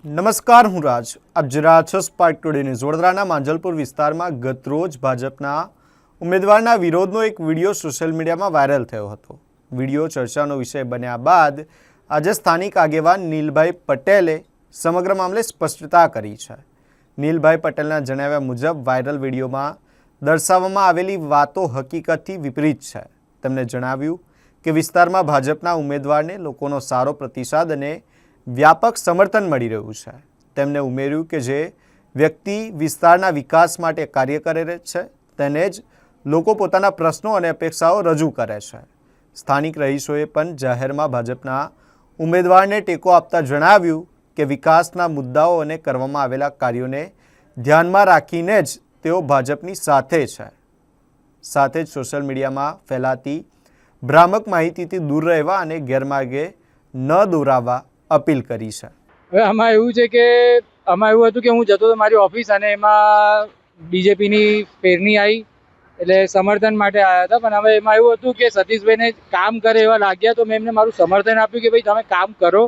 નમસ્કાર, હું રાજ. આપ જરા છો સ્પાર્ક ટુડે ન્યૂઝ. વડોદરાના માંજલપુર વિસ્તારમાં ગતરોજ ભાજપના ઉમેદવારના વિરોધનો એક વિડીયો સોશિયલ મીડિયામાં વાયરલ થયો હતો. વિડીયો ચર્ચાનો વિષય બન્યા બાદ આજે સ્થાનિક આગેવાન નીલભાઈ પટેલે સમગ્ર મામલે સ્પષ્ટતા કરી છે. નીલભાઈ પટેલના જણાવ્યા મુજબ વાયરલ વિડીયોમાં દર્શાવવામાં આવેલી વાતો હકીકતથી વિપરીત છે. તેમણે જણાવ્યું કે વિસ્તારમાં ભાજપના ઉમેદવારને લોકોનો સારો પ્રતિસાદ અને વ્યાપક સમર્થન મળી રહ્યું છે. તેમણે ઉમેર્યું કે જે વ્યક્તિ વિસ્તારના વિકાસ માટે કાર્ય કરે છે તેને જ લોકો પોતાના પ્રશ્નો અને અપેક્ષાઓ રજૂ કરે છે. સ્થાનિક રહીશોએ પણ જાહેરમાં ભાજપના ઉમેદવારને ટેકો આપતા જણાવ્યું કે વિકાસના મુદ્દાઓ અને કરવામાં આવેલા કાર્યોને ધ્યાનમાં રાખીને જ તેઓ ભાજપની સાથે છે. સાથે જ સોશિયલ મીડિયામાં ફેલાતી ભ્રામક માહિતીથી દૂર રહેવા અને ગેરમાર્ગે ન દોરાવવા અપીલ કરી છે. હવે આમાં એવું છે કે એવું હતું કે હું જતો હતો મારી ઓફિસ અને એમાં બીજેપીની પેરની આવી એટલે સમર્થન માટે આવ્યા હતા. પણ હવે એમાં એવું હતું કે સતીશભાઈને કામ કરે એવા લાગ્યા તો મેં એમને મારું સમર્થન આપ્યું કે ભાઈ તમે કામ કરો.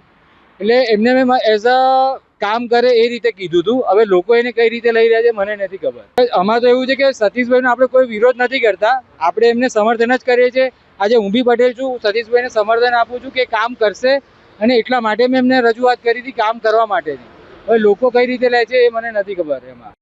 એટલે એમને મેં એઝ અ કામ કરે એ રીતે કીધું હતું. હવે લોકો એને કઈ રીતે લઈ રહ્યા છે મને નથી ખબર. આમાં તો એવું છે કે સતીશભાઈનો આપણે કોઈ વિરોધ નથી કરતા, આપણે એમને સમર્થન જ કરીએ છીએ. આજે હું બી પટેલ છું, સતીશભાઈને સમર્થન આપું છું કે કામ કરશે અને એટલા માટે મેં એમને રજૂઆત કરી હતી કામ કરવા માટેની. હવે લોકો કઈ રીતે લે છે એ મને નથી ખબર એમાં.